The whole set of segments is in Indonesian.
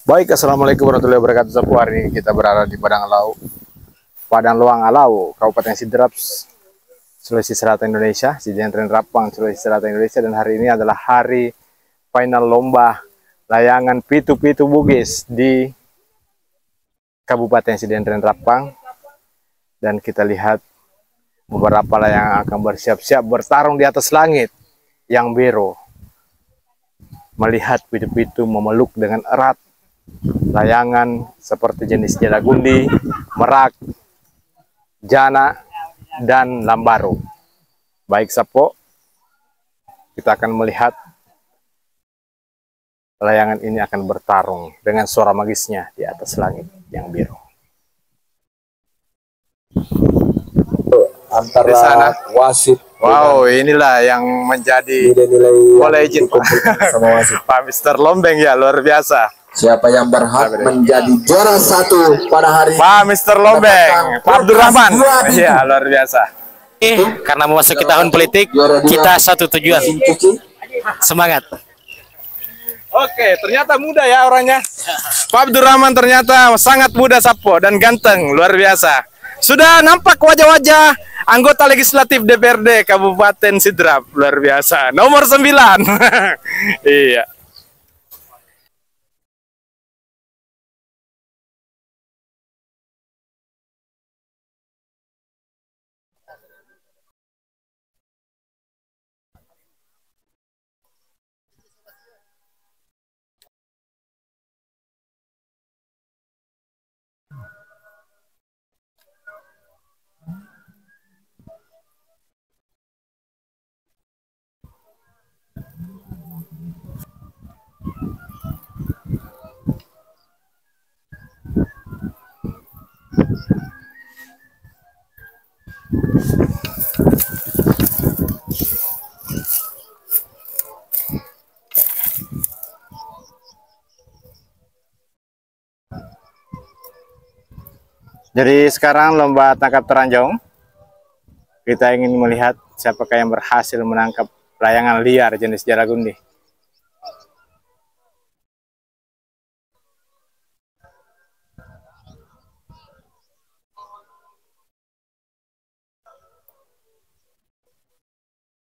Baik, assalamualaikum warahmatullahi wabarakatuh. Sapu hari ini kita berada di Padang Luang Alau, Kabupaten Sidrap, Sulawesi Selatan Indonesia, Sidentren Rapang, Sulawesi Selatan Indonesia. Dan hari ini adalah hari final lomba layangan pitu-pitu Bugis di Kabupaten Sidentren Rapang. Dan kita lihat beberapa layangan akan bersiap-siap bertarung di atas langit yang biru. Melihat pitu-pitu memeluk dengan erat layangan seperti jenis jalagundi, merak, jana, dan lambaru. Baik Sapo, kita akan melihat layangan ini akan bertarung dengan suara magisnya di atas langit yang biru. Antara di sana wasit, wow, inilah yang menjadi legend sama wasit. Pak Mister Lombeng ya, luar biasa. Siapa yang berhak menjadi juara satu pada hari Pak Mister Lombeng, Pak Abdurrahman. Iya, luar biasa. Karena memasuki tahun politik, kita satu tujuan. Semangat. Oke, ternyata muda ya orangnya. Pak Abdurrahman ternyata sangat muda Sapo dan ganteng, luar biasa. Sudah nampak wajah-wajah anggota legislatif DPRD Kabupaten Sidrap, luar biasa. Nomor 9. Iya. Jadi sekarang lomba tangkap teranjang. Kita ingin melihat siapakah yang berhasil menangkap layangan liar jenis jalagundi.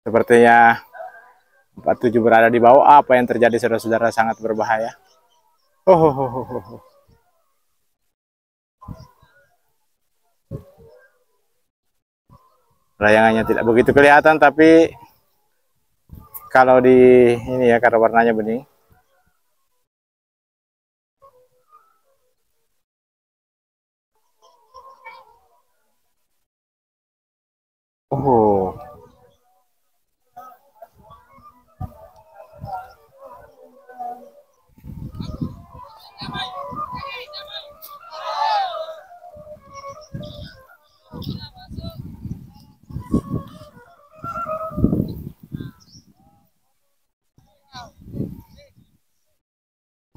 Sepertinya 47 berada di bawah. Apa yang terjadi saudara-saudara, sangat berbahaya. Oh. Layangannya tidak begitu kelihatan, tapi kalau di ini ya, karena warnanya bening. Oh.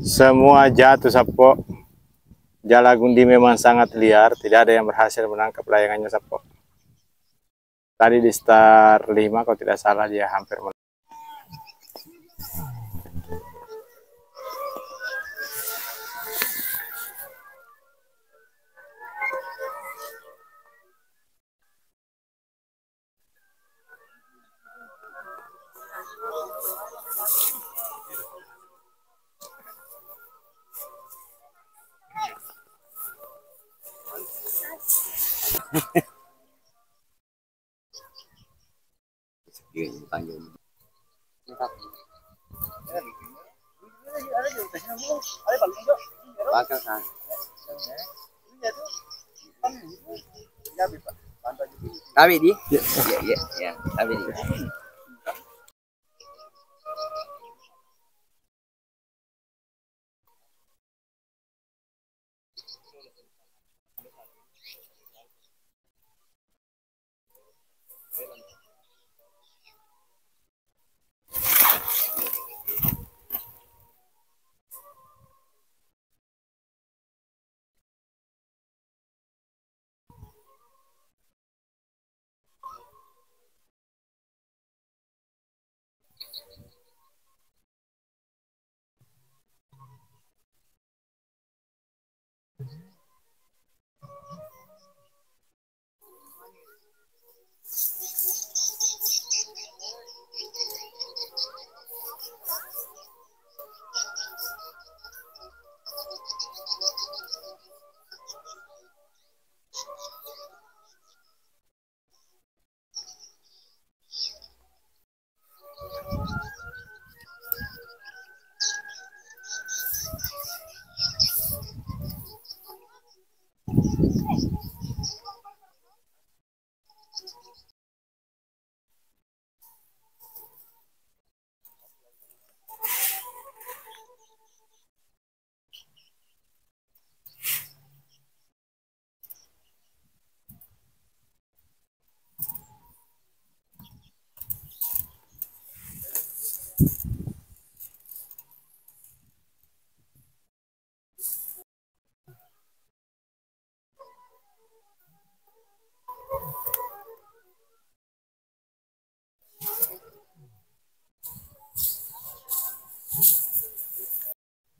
Semua jatuh Sapo. Jalagundi memang sangat liar, tidak ada yang berhasil menangkap layangannya Sapo. Tadi di start 5 kalau tidak salah dia hampir Tabi di? Ya, tabi di.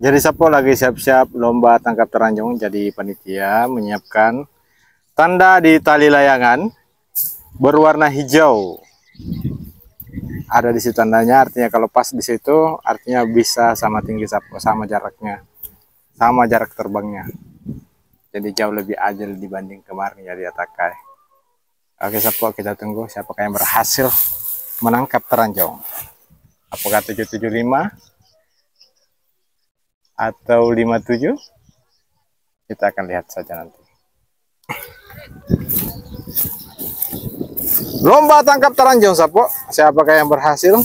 Jadi Sapo lagi siap-siap lomba tangkap teranjung. Jadi panitia menyiapkan tanda di tali layangan berwarna hijau. Ada di situ tandanya, artinya kalau pas di situ artinya bisa sama tinggi Sapo, sama jaraknya, sama jarak terbangnya. Jadi jauh lebih ajal dibanding kemarin ya di Atakai. Oke Sapo, kita tunggu siapakah yang berhasil menangkap teranjung. Apakah 775 atau 57? Kita akan lihat saja nanti. Lomba tangkap teranjung Sapo, siapakah yang berhasil?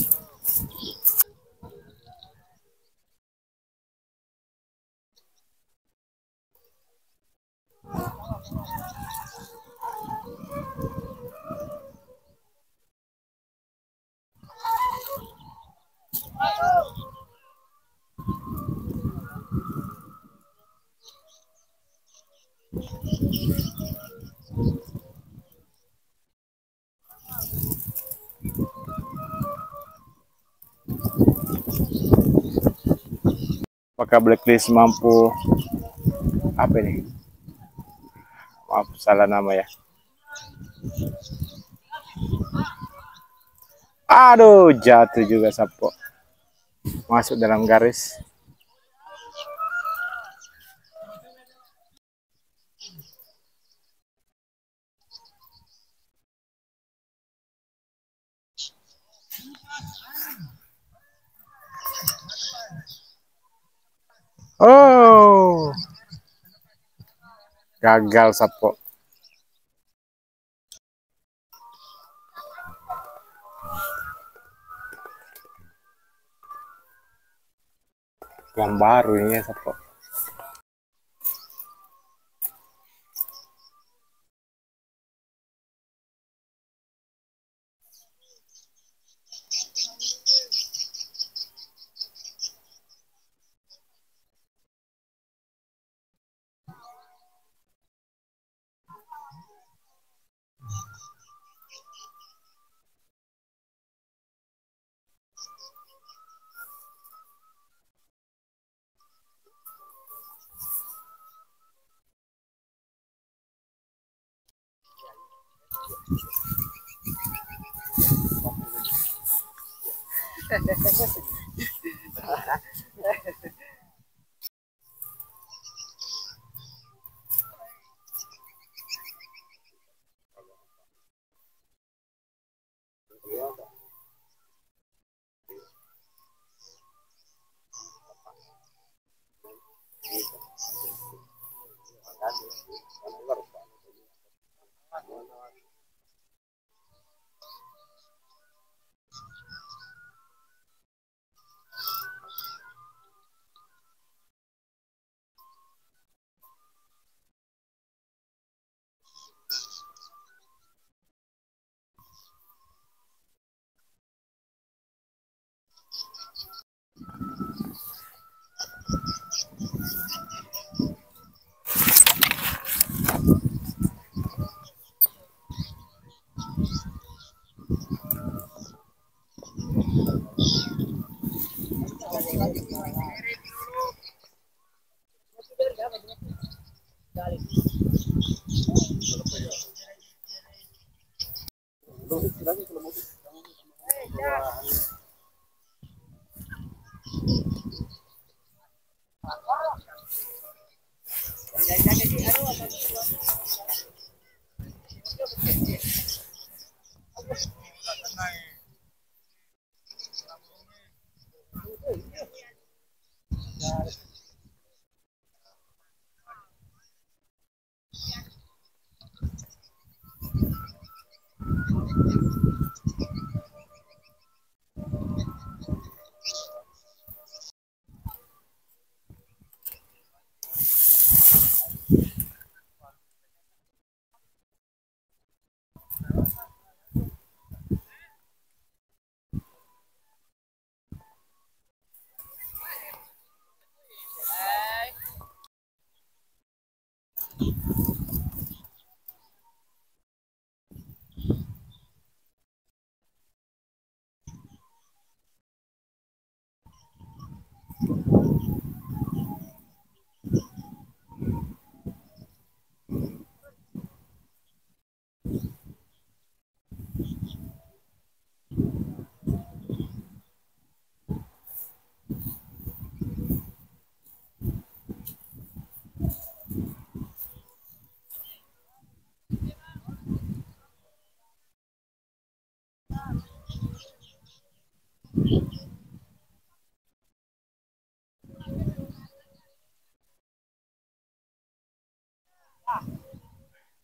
Apakah Blacklist mampu, apa ini? Maaf, salah nama ya. Aduh, jatuh juga Sapo. Masuk dalam garis. Oh, gagal Sapo. Yang baru ini ya Sapo.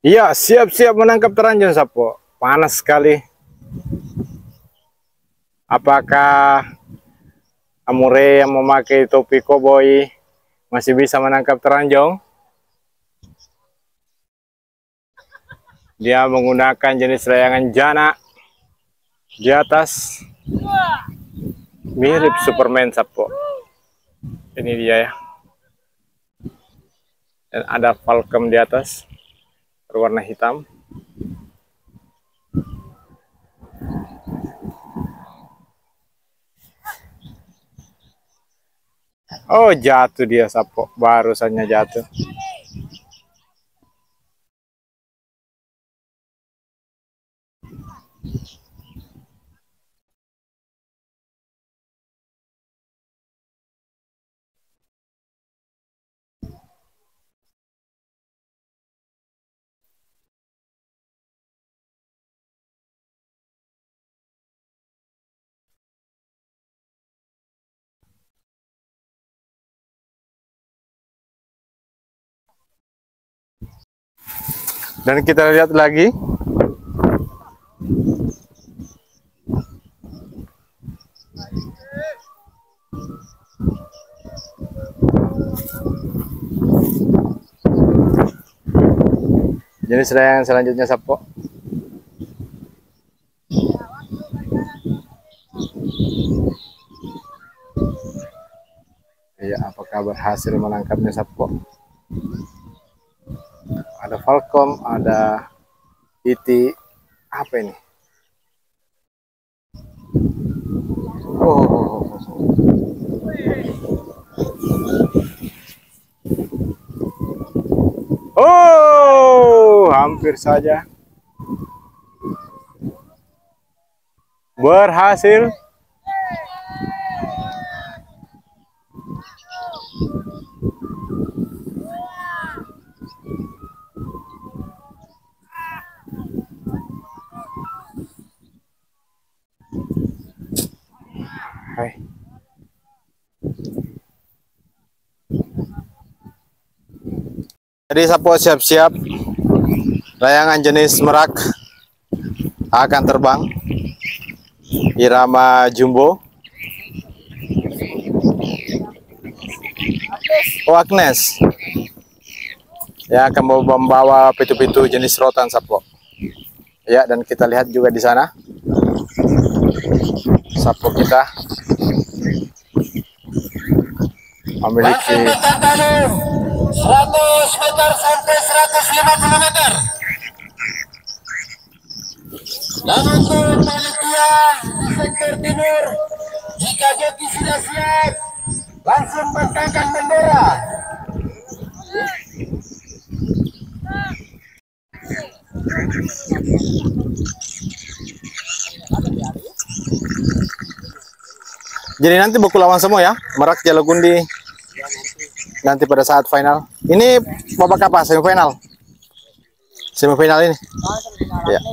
Iya, siap-siap menangkap teranjang Sapo. Panas sekali. Apakah Amure yang memakai topi koboi masih bisa menangkap teranjang? Dia menggunakan jenis layangan jana di atas. Mirip Superman Sapo. Ini dia ya. Dan ada falcon di atas berwarna hitam. Oh, jatuh dia Sapo, barusannya jatuh. Dan kita lihat lagi. Jenis layangan selanjutnya Sapo. Iya, apakah berhasil menangkapnya Sapo? Ada falcon, ada iti, apa ini? Oh, oh, hampir saja berhasil. Hai. Jadi Sapo siap-siap, layangan jenis merak akan terbang, irama jumbo. Oh, Agnes yang akan membawa pitu-pitu jenis rotan Sapo. Ya, dan kita lihat juga di sana Sapo kita memiliki 100 meter sampai 150 meter. Dan untuk panitia di sektor timur, jika joki sudah siap, langsung bentangkan bendera. Jadi nanti baku lawan semua ya, Merak Jalagundi nanti pada saat final. Ini babak apa? Semifinal? Semifinal ini? Ya.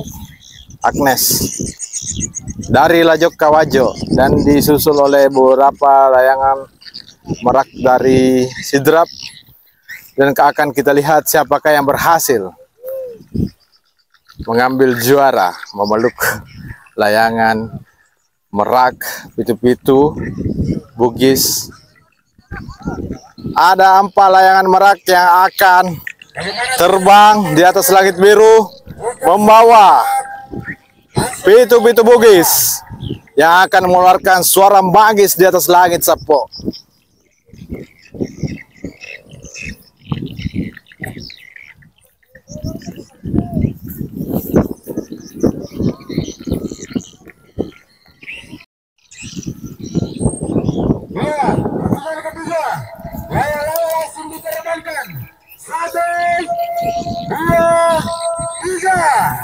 Agnes dari Lajok Kawajo dan disusul oleh beberapa layangan Merak dari Sidrap, dan akan kita lihat siapakah yang berhasil mengambil juara, memeluk layangan Merak, pitu-pitu, Bugis. Ada 4 layangan Merak yang akan terbang di atas langit biru membawa pitu-pitu Bugis yang akan mengeluarkan suara magis di atas langit Sapo. Ya, putaran ketiga, layang-layang langsung diterbangkan. 1, 2, 3.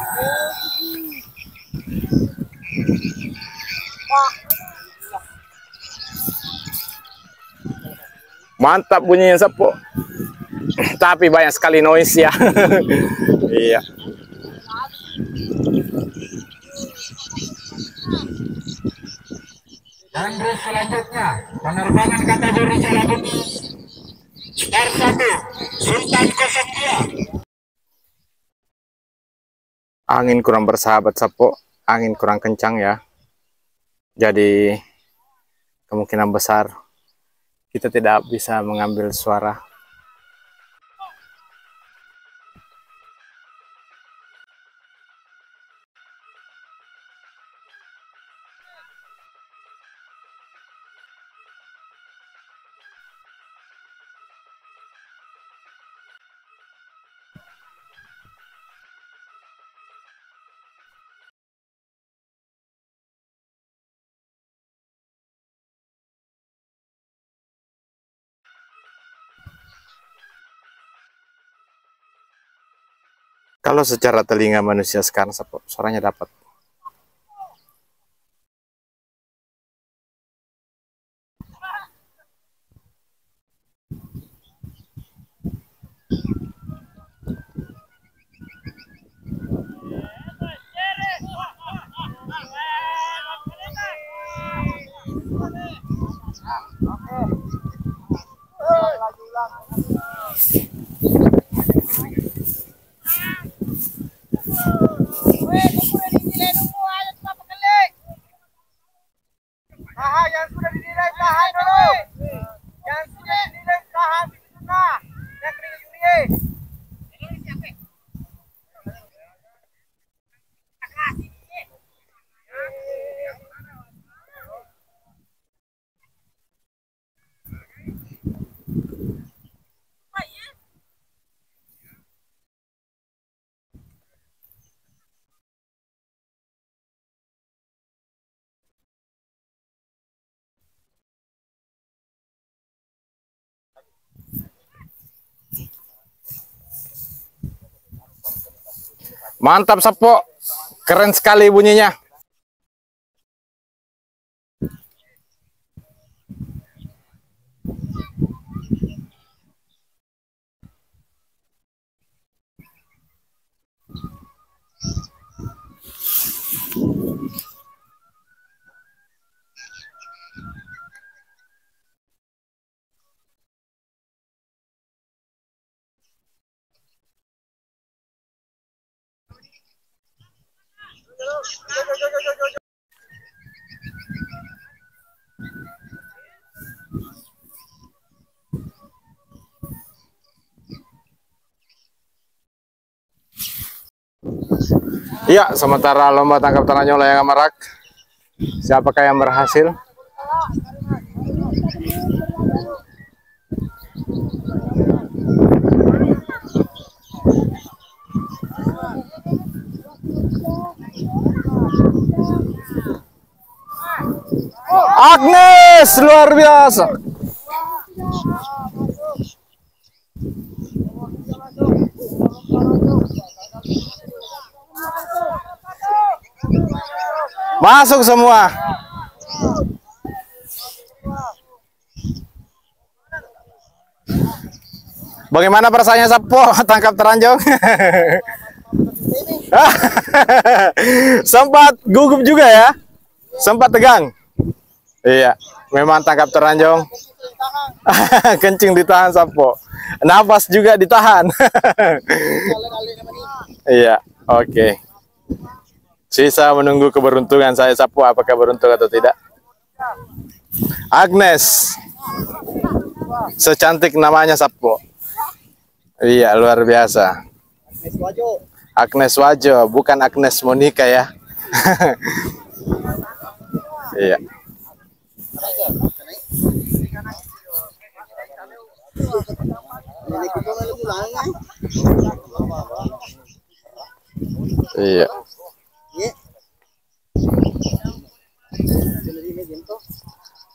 Mantap bunyinya Sapo. Tapi banyak sekali noise ya. Iya. Dan terus selanjutnya, penerbangan kategori Jalagundi Star 1 Sultan 02 Angin kurang bersahabat Sapo, angin kurang kencang ya. Jadi kemungkinan besar kita tidak bisa mengambil suara. Kalau secara telinga manusia sekarang Sapo, suaranya dapat. Yang sudah dinilai tahan dulu. Yang sudah dinilai tahan di tengah. Yang kering juri. Mantap Sapo, keren sekali bunyinya. Iya, sementara lomba tangkap tangannya layang marak. Siapakah yang berhasil? Agnes, luar biasa. Masuk semua. Bagaimana perasaannya Sapo tangkap teranjang? Sempat gugup juga ya? Sempat tegang? Iya, memang tangkap teranjang. Kencing ditahan Sapo. Nafas juga ditahan. Iya, oke. Sisa menunggu keberuntungan saya Sapo, apakah beruntung atau tidak. Agnes, secantik namanya Sapo. Iya, luar biasa. Agnes Wajo, bukan Agnes Monica ya. Iya. Iya.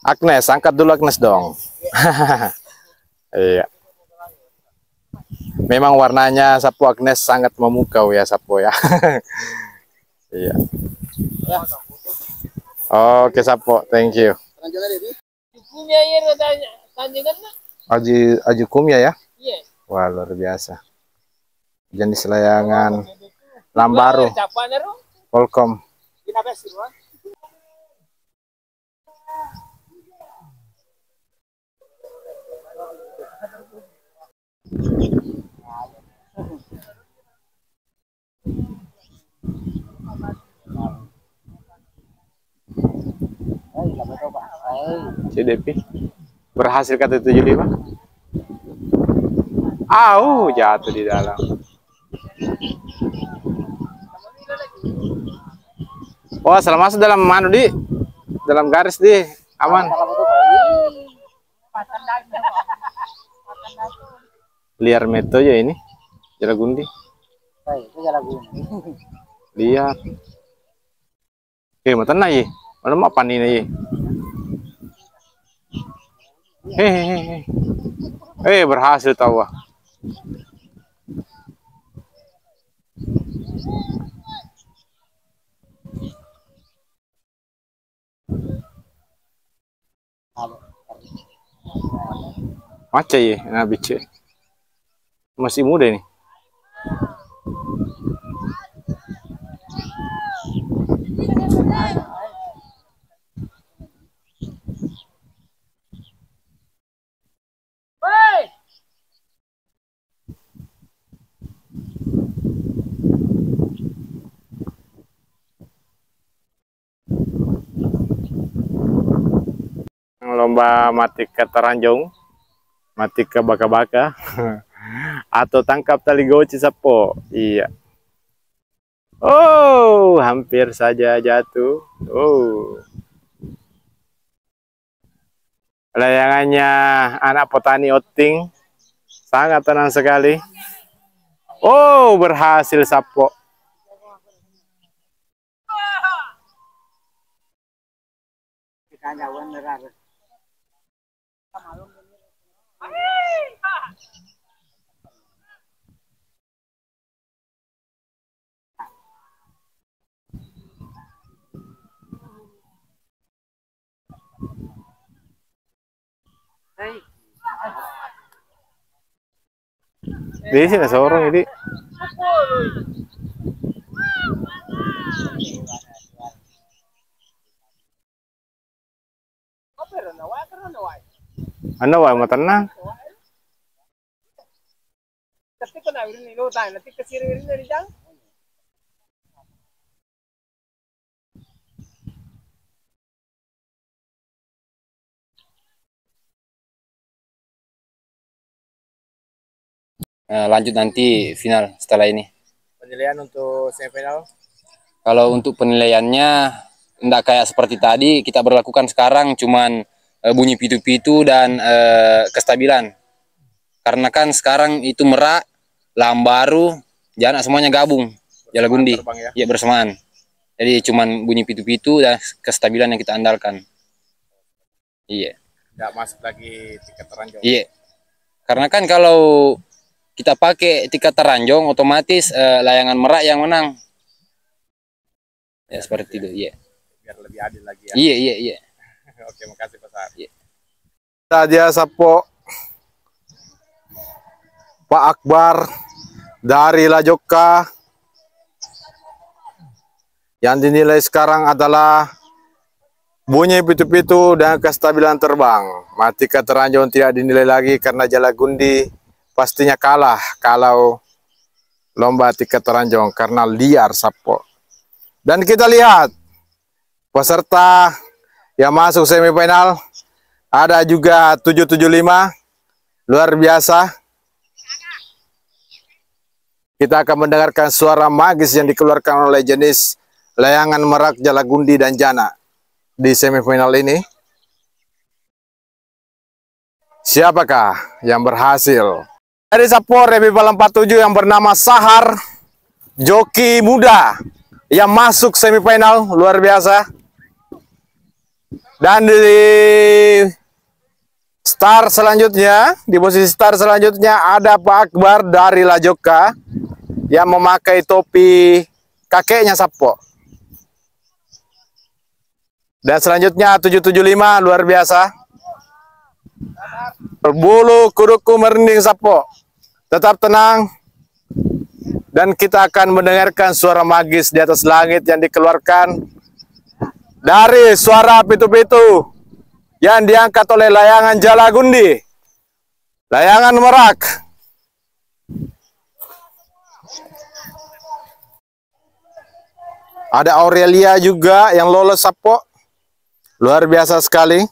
Agnes, angkat dulu Agnes dong. Iya. Memang warnanya Sapo Agnes sangat memukau ya Sapo ya. Iya. Oke Sapo, thank you. Aji Kumya ya? Wah luar biasa. Jenis layangan Lambaru, Volcom. CDP berhasil kata 75. Jatuh di dalam. Oh, salah masuk dalam dalam garis di aman. Liar meto ya ini, Jalagundi. Lihat. Matan na ye. Ano mapanin na ye. Berhasil tahu. Maca ye, nah bice. Masih muda ini. Lomba matika taranjong, matika baka-baka, atau tangkap tali goci sapo. Iya. Oh, hampir saja jatuh. Oh. Layangannya anak petani Oting sangat tenang sekali. Oh, berhasil sapo. Di sini seorang ini. Ano wa matanang? Tapi kena ini lo tahu nanti kesini ini dari jang. Lanjut nanti final setelah ini. Penilaian untuk semifinal? Kalau untuk penilaiannya enggak kayak seperti tadi kita berlakukan sekarang, cuman bunyi pitu-pitu dan kestabilan. Karena kan sekarang itu merak, lambaru, jana semuanya gabung, Jalagundi, ya bersamaan. Jadi cuman bunyi pitu-pitu dan kestabilan yang kita andalkan. Iya. Nggak masuk lagi tiket teranjong. Iya. Karena kan kalau kita pakai tiket teranjong, otomatis layangan merak yang menang. Ya seperti itu, iya. Biar lebih adil lagi ya. Iya. Oke, makasih Pak Sar. Iya. Saja sapo Pak Akbar dari Lajoka yang dinilai sekarang adalah bunyi pitu-pitu dan kestabilan terbang. Matika teranjong tidak dinilai lagi karena Jalagundi pastinya kalah kalau lomba tiket teranjong karena liar sapo. Dan kita lihat peserta yang masuk semifinal ada juga 775, luar biasa. Kita akan mendengarkan suara magis yang dikeluarkan oleh jenis layangan merak, Jalagundi dan jana di semifinal ini. Siapakah yang berhasil? Dari Sapor Rebel 47 yang bernama Sahar, joki muda yang masuk semifinal, luar biasa. Dan di start selanjutnya, di posisi start selanjutnya ada Pak Akbar dari Lajoka yang memakai topi kakeknya Sapo. Dan selanjutnya 775, luar biasa. Berbulu kuduku merinding Sapo. Tetap tenang. Dan kita akan mendengarkan suara magis di atas langit yang dikeluarkan dari suara pitu-pitu yang diangkat oleh layangan Jalagundi, layangan merak. Ada Aurelia juga yang lolos Sapo, Luar biasa sekali.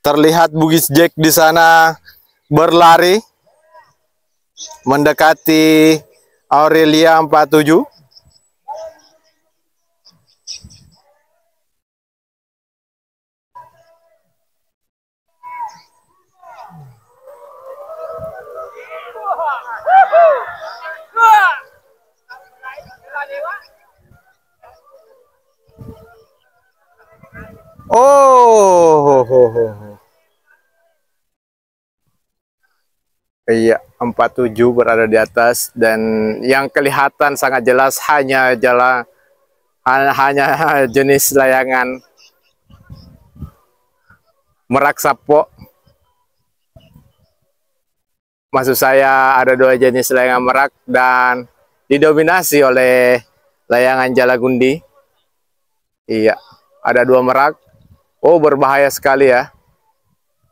Terlihat Bugis Jack di sana berlari mendekati Aurelia 47. Oh, iya, 47 berada di atas dan yang kelihatan sangat jelas hanya hanya jenis layangan merak sapo. Maksud saya ada 2 jenis layangan merak dan didominasi oleh layangan jalagundi. Iya, ada 2 merak. Oh, berbahaya sekali ya.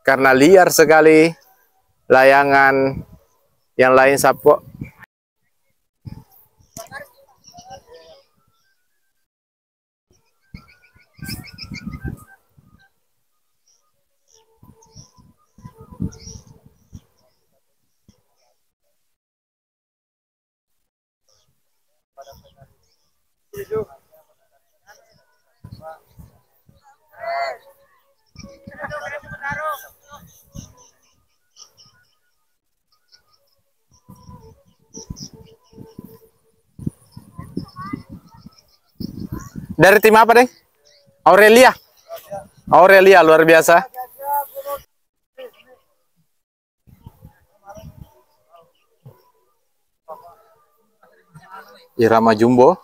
Karena liar sekali layangan yang lain sapo. Dari tim apa, deh? Aurelia. Aurelia luar biasa. Irama Jumbo.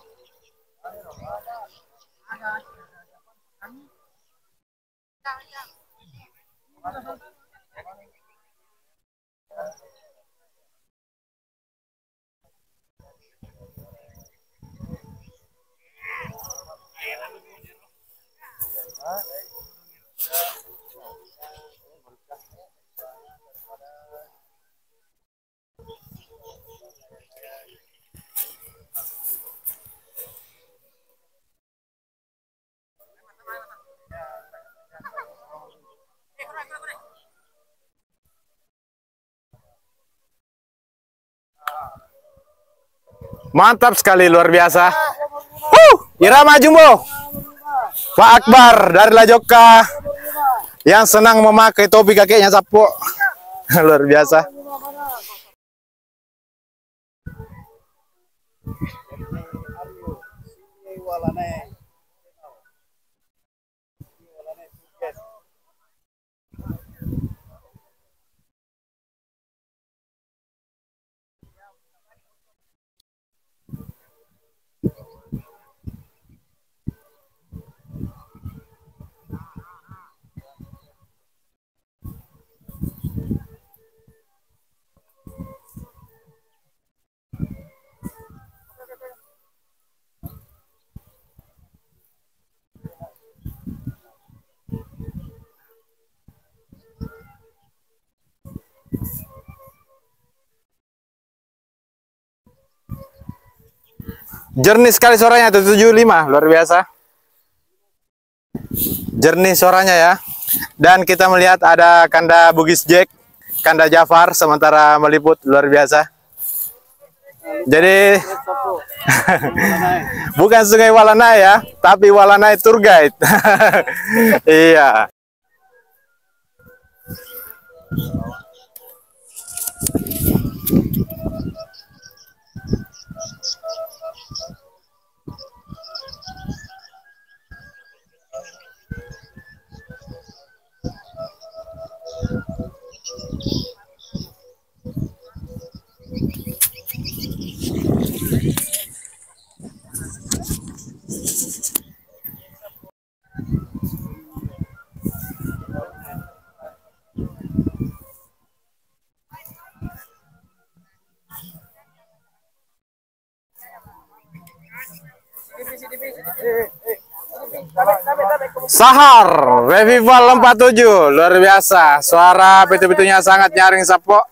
Mantap sekali, luar biasa. Irama Jumbo. Pak Akbar dari Lajoka yang senang memakai topi kakeknya sapo. Luar biasa. Jernih sekali suaranya, 75, luar biasa. Jernih suaranya ya. Dan kita melihat ada kanda Bugis Jack, kanda Jafar, sementara meliput, luar biasa. Jadi bukan Sungai Walanai ya, tapi Walanai Tour Guide. Iya. Sahar Revival 47, luar biasa. Suara pitu-pitunya sangat nyaring sapo.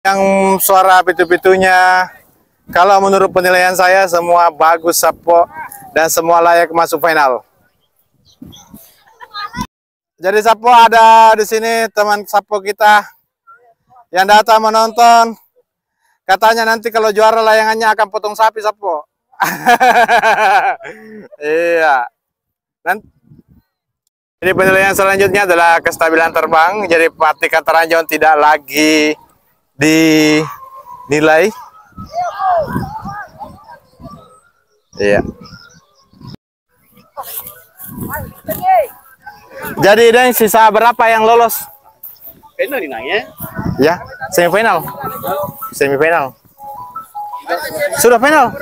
Yang suara pitu-pitunya, kalau menurut penilaian saya semua bagus Sapo dan semua layak masuk final. Jadi Sapo ada di sini teman Sapo kita yang datang menonton. Katanya nanti kalau juara layangannya akan potong sapi Sapo. Iya. Jadi penilaian selanjutnya adalah kestabilan terbang. Jadi Patik Kataranjau tidak lagi dinilai. Iya. Jadi dan sisa berapa yang lolos? Final nanya. Ya, semifinal. Semifinal. Sudah final.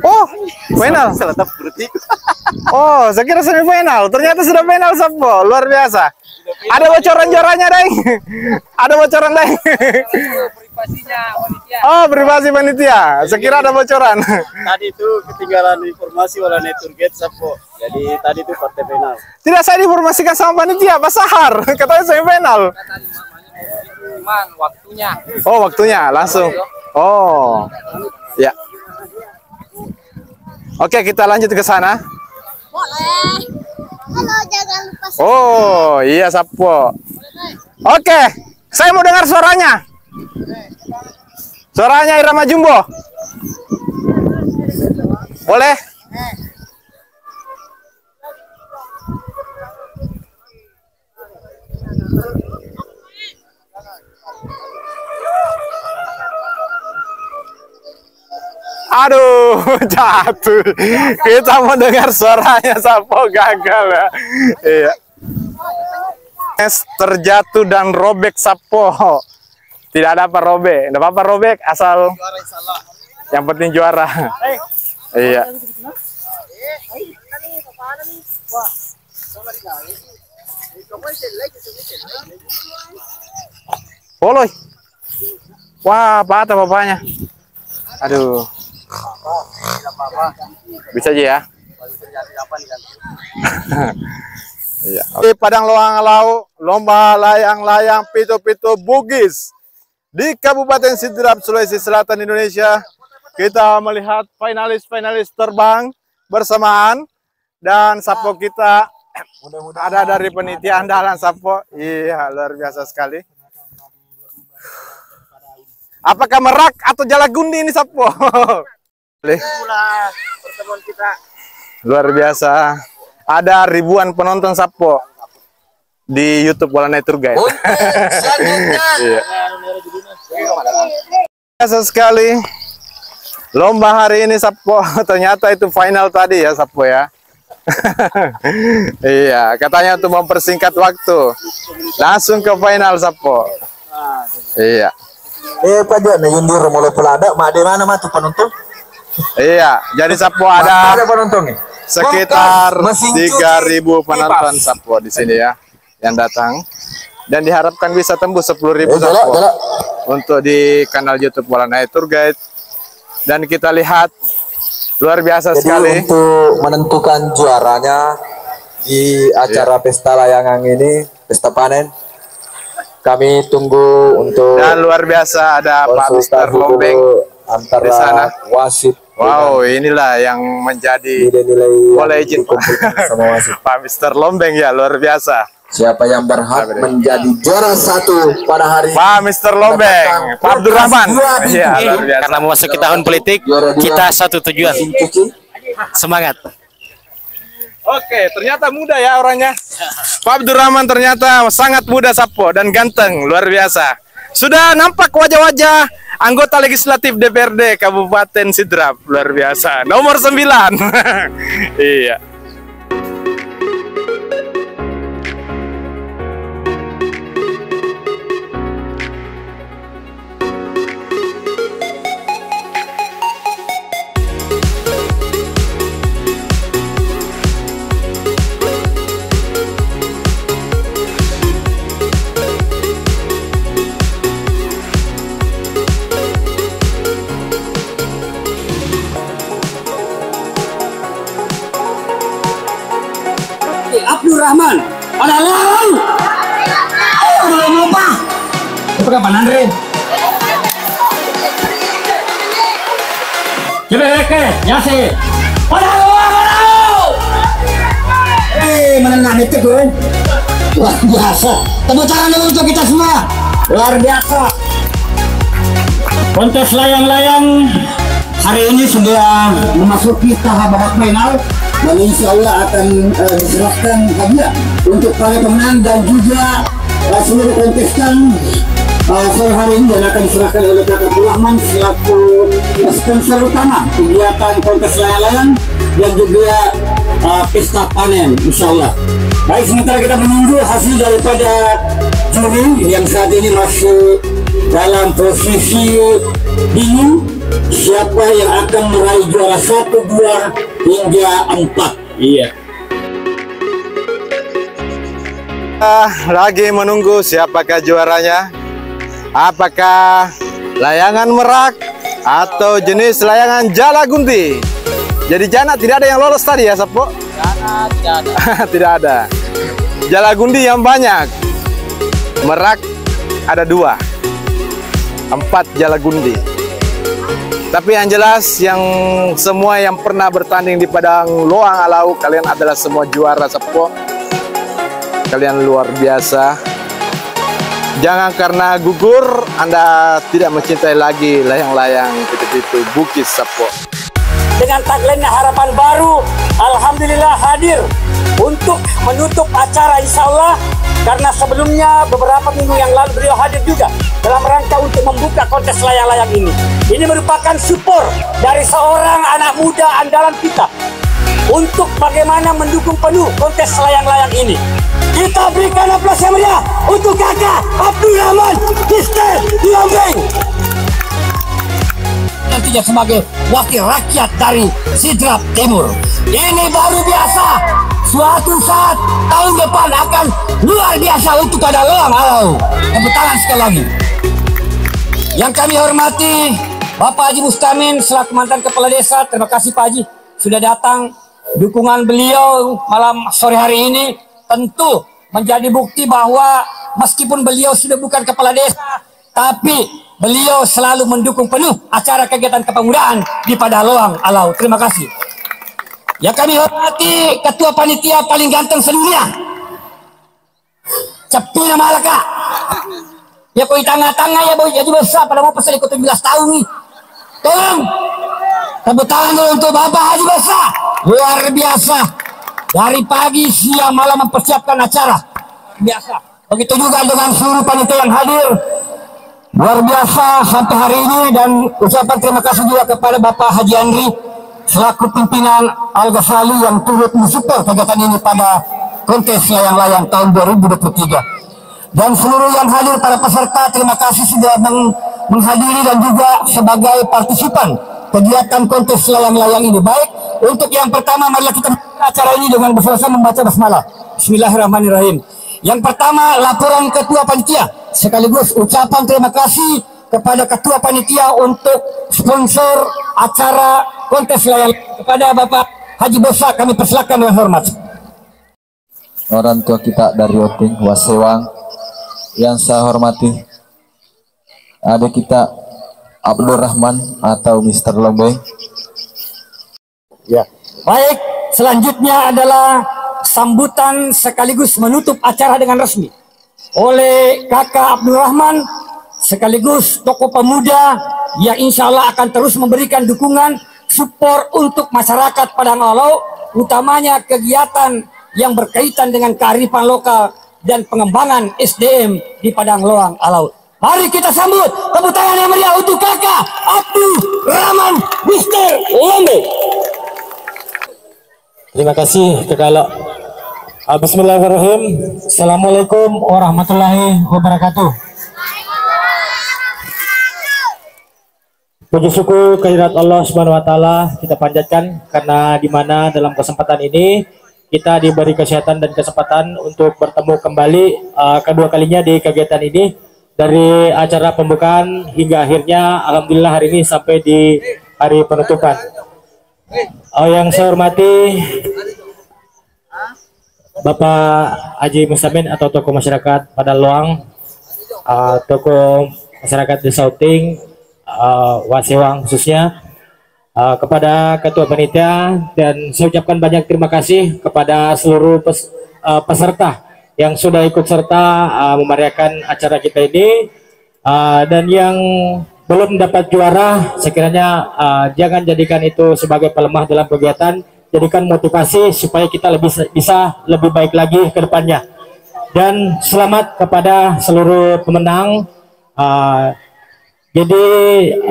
Oh, final. Oh, saya kira semifinal. Ternyata sudah final Sapo. Luar biasa. Ada bocoran juaranya, Deng. Ada bocoran, Deng. Oh, privasi panitia. Sekira ada bocoran. Tadi itu ketinggalan informasi oleh Naturgate Sapo. Jadi tadi itu partai final. Tidak, saya diinformasikan sama panitia, Pak Sahar. Katanya semifinal. Cuman waktunya. Oh, waktunya langsung. Oh. Ya. Oke, kita lanjut ke sana. Boleh. Halo, jangan lupa. Oh, iya Sapo. Oke, saya mau dengar suaranya. Suaranya Irama Jumbo. Boleh? Aduh, jatuh. Kita mau dengar suaranya Sapo gagal ya. Iya. Terjatuh dan robek Sapo. Tidak ada apa robek. Tidak apa-apa robek asal yang penting juara. Iya. Poloy. Wah, patah bapaknya. Aduh. Bisa aja ya. Iya. Di Padang Loang Lau, lomba layang-layang pitu-pitu Bugis di Kabupaten Sidrap, Sulawesi Selatan, Indonesia. Kita melihat finalis-finalis terbang bersamaan dan Sapo kita ada dari penitia andalan Sapo. Iya, luar biasa sekali. Apakah merak atau jalagundi ini Sapo? Pertemuan kita. Luar biasa. Ada ribuan penonton Sapo di YouTube Bola Nature Guide. Iya. Biasa sekali. Lomba hari ini Sapo. Ternyata itu final tadi ya Sapo ya. Iya, katanya untuk mempersingkat waktu. Langsung ke final Sapo. Iya. Pak Jo, nih yundur mulai pelada, mak di mana mah tuh penonton? Iya, jadi Sapo ada penonton nih. sekitar 3.000 penonton Sapo di sini ya yang datang dan diharapkan bisa tembus 10.000 Sapo untuk di kanal YouTube Bola Nature Guide. Dan kita lihat luar biasa sekali untuk menentukan juaranya di acara pesta layangan ini, pesta panen. Kami tunggu untuk dan luar biasa ada Pak Mister Lombeng antara di sana. wasit. Wow, inilah yang menjadi legend sama wasit. Pak Mister Lombeng ya, luar biasa. Siapa yang berhak menjadi juara satu pada hari Pak Mister Lombeng, Pak Abdurrahman. Iya, luar biasa. Karena memasuki tahun politik, kita satu tujuan. Semangat. Oke, ternyata muda ya orangnya. Pak Abdurrahman ternyata sangat muda Sapo dan ganteng, luar biasa. Sudah nampak wajah-wajah anggota legislatif DPRD Kabupaten Sidrap, luar biasa. Nomor 9. Iya. Abdurrahman adalah belum lupa. Apa kapan Andre? Cebeke, nyase. Padang! Menengah itu gue. Luar biasa. Tepuk tangan dulu untuk kita semua. Luar biasa. Kontes layang-layang hari ini sudah memasuki tahap babak final dan insya Allah akan diserahkan hadiah untuk para pemenang dan juga seluruh kontestan sore hari ini, dan akan diserahkan oleh Kakak Rahman selaku sponsor utama kegiatan kontes layang-layang dan juga pesta panen insya Allah. Baik, sementara kita menunggu hasil daripada juri yang saat ini masih dalam posisi bingung siapa yang akan meraih juara 1, 2 hingga 4. Iya. Lagi menunggu siapakah juaranya. Apakah layangan merak atau jenis layangan jala gunti? Jadi jana tidak ada yang lolos tadi ya, Sapo? Jana tidak ada. Tidak ada. Jala gundi yang banyak. Merak ada 2. 4 jala gundi. Tapi yang jelas yang semua yang pernah bertanding di Padang Loang Alau, kalian adalah semua juara, Sapo. Kalian luar biasa. Jangan karena gugur Anda tidak mencintai lagi layang-layang pitu-pitu Bukit Sapo. Dengan tagline harapan baru, alhamdulillah hadir untuk menutup acara insya Allah, karena sebelumnya beberapa minggu yang lalu beliau hadir juga dalam rangka untuk membuka kontes layang-layang ini. Ini merupakan support dari seorang anak muda andalan kita untuk bagaimana mendukung penuh kontes layang-layang ini. Kita berikan aplaus yang meriah untuk Kakak Abdurrahman Mister Lombeng. Nantinya sebagai wakil rakyat dari Sidrap Timur. Ini baru biasa. Suatu saat tahun depan akan luar biasa untuk Padang Loang Alau. Tepuk tangan sekali lagi. Yang kami hormati Bapak Haji Mustamin selaku mantan kepala desa. Terima kasih Pak Haji sudah datang. Dukungan beliau malam sore hari ini tentu menjadi bukti bahwa meskipun beliau sudah bukan kepala desa, tapi beliau selalu mendukung penuh acara kegiatan kepemudaan di Padang Loang Alau. Terima kasih. Yang kami hormati Ketua Panitia paling ganteng sedunia, Cepina Malaka. Ya koi tengah-tengah ya boy, jadi besar pada mau pasal ikut 17 tahun nih. Tolong tepuk tangan dulu untuk Bapak Haji Besar. Luar biasa. Dari pagi, siang, malam mempersiapkan acara. Biasa. Begitu juga dengan seluruh panitia yang hadir. Luar biasa sampai hari ini, dan ucapan terima kasih juga kepada Bapak Haji Andri selaku pimpinan Al-Ghazali yang turut mensupport kegiatan ini pada kontes layang-layang tahun 2023. Dan seluruh yang hadir para peserta, terima kasih sudah menghadiri dan juga sebagai partisipan kegiatan kontes layang-layang ini. Baik, untuk yang pertama marilah kita acara ini dengan bersama-sama membaca basmalah. Bismillahirrahmanirrahim. Yang pertama laporan Ketua Panitia, sekaligus ucapan terima kasih kepada Ketua Panitia untuk sponsor acara kontes layang kepada Bapak Haji Bosa, kami persilakan dengan hormat. Orang tua kita dari Oting Wasewang yang saya hormati, adik kita Abdurrahman atau Mister Lombeng. Ya. Baik, selanjutnya adalah sambutan sekaligus menutup acara dengan resmi oleh Kakak Abdurrahman sekaligus tokoh pemuda yang insya Allah akan terus memberikan dukungan support untuk masyarakat Padang Alau, utamanya kegiatan yang berkaitan dengan kearifan lokal dan pengembangan SDM di Padang Loang Alau. Mari kita sambut tepuk tangan yang meriah untuk Kakak Abdurrahman Mister Lombeng. Terima kasih Kakak. Bismillahirrahmanirrahim. Assalamualaikum warahmatullahi wabarakatuh. Puji syukur kehadirat Allah Subhanahu wa taala kita panjatkan karena di mana dalam kesempatan ini kita diberi kesehatan dan kesempatan untuk bertemu kembali kedua kalinya di kegiatan ini, dari acara pembukaan hingga akhirnya alhamdulillah hari ini sampai di hari penutupan. Yang saya hormati Bapak Haji Mustamin atau tokoh masyarakat Padang Loang, tokoh masyarakat Desa Uting, Wasewang khususnya, kepada Ketua Panitia, dan saya ucapkan banyak terima kasih kepada seluruh peserta yang sudah ikut serta memeriahkan acara kita ini, dan yang belum dapat juara sekiranya jangan jadikan itu sebagai pelemah dalam kegiatan, jadikan motivasi supaya kita bisa lebih baik lagi ke depannya. Dan selamat kepada seluruh pemenang. Jadi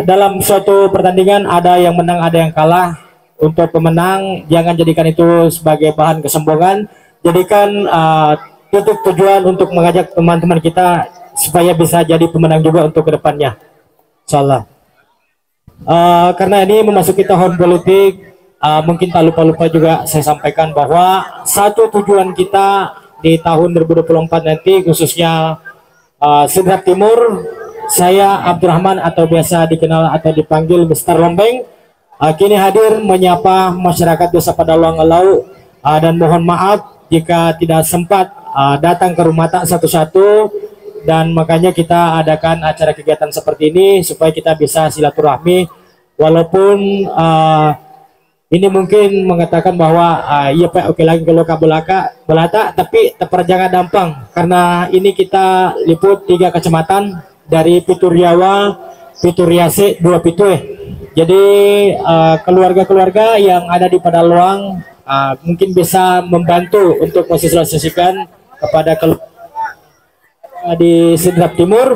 dalam suatu pertandingan ada yang menang, ada yang kalah. Untuk pemenang jangan jadikan itu sebagai bahan kesombongan, jadikan titik tujuan untuk mengajak teman-teman kita supaya bisa jadi pemenang juga untuk kedepannya, insyaallah. Karena ini memasuki tahun politik, mungkin tak lupa-lupa juga saya sampaikan bahwa satu tujuan kita di tahun 2024 nanti, khususnya Sidrap Timur, saya Abdurrahman atau biasa dikenal atau dipanggil Mr. Lombeng, kini hadir menyapa masyarakat Desa Padaluang Alau, dan mohon maaf jika tidak sempat datang ke rumah tak satu-satu, dan makanya kita adakan acara kegiatan seperti ini supaya kita bisa silaturahmi. Walaupun ini mungkin mengatakan bahwa iya Pak, oke lagi kalau belata, tapi terperjangan dampang karena ini kita liput 3 kecamatan dari Pituriawa, Pituriase, 2 Pitue. Jadi keluarga-keluarga yang ada di Padaluang mungkin bisa membantu untuk mensosialisasikan kepada di Sidrap Timur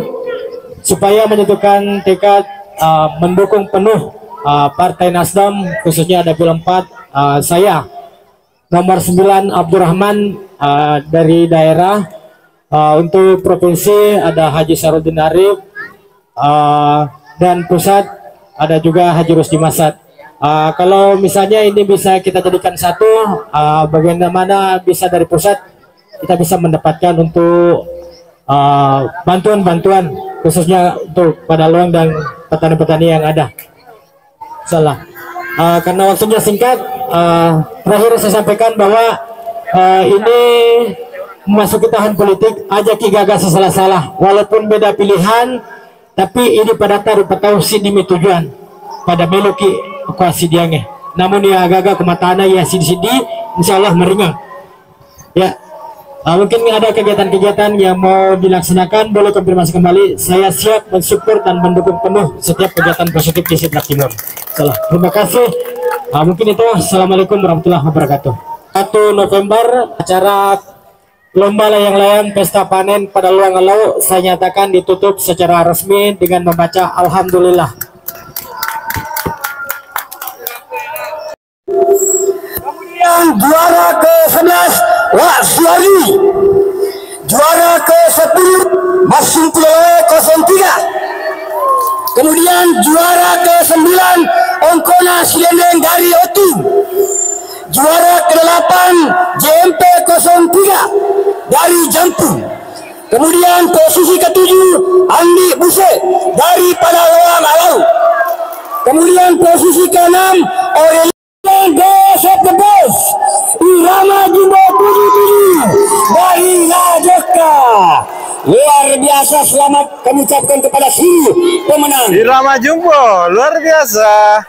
supaya menyatukan tekad mendukung penuh Partai Nasdem, khususnya ada Dapil 4, saya nomor 9 Abdurrahman dari daerah. Untuk provinsi ada Haji Sarudin Arif, dan pusat ada juga Haji Rusdi Masad. Kalau misalnya ini bisa kita jadikan satu, bagaimana bisa dari pusat kita bisa mendapatkan untuk bantuan-bantuan khususnya untuk Padaluang dan petani-petani yang ada. Salah. Karena waktunya singkat, terakhir saya sampaikan bahwa ini memasuki tahun politik, aja ki gagal salah-salah, walaupun beda pilihan, tapi ini pada taruh tahu si demi tujuan pada meloki kuasi diange. Namun ya gagal kematana ya sidi-sidi, insyaallah meringang. Ya, mungkin ada kegiatan-kegiatan yang mau dilaksanakan, boleh konfirmasi kembali. Saya siap mensupport dan mendukung penuh setiap kegiatan positif di Sidrap Timur. Salah. Terima kasih. Mungkin itu. Assalamualaikum warahmatullahi wabarakatuh. 1 November acara Lomba Layang-Layang Pesta Panen Padaluang Alau saya nyatakan ditutup secara resmi dengan membaca Alhamdulillah. Kemudian juara ke-11 Wak Suari, juara ke-10 Masing Pulau 03, kemudian juara ke-9 Ongkona Silendeng dari Otu, juara ke-8 JMP 03 dari Jampu, kemudian posisi ke-7 Andi Buse dari Padaluang Alau, kemudian posisi ke-6 Aurelian Best of the Best Irama Jumbo 77 dari Rajoka. Luar biasa, selamat kami ucapkan kepada si pemenang Irama Jumbo, luar biasa.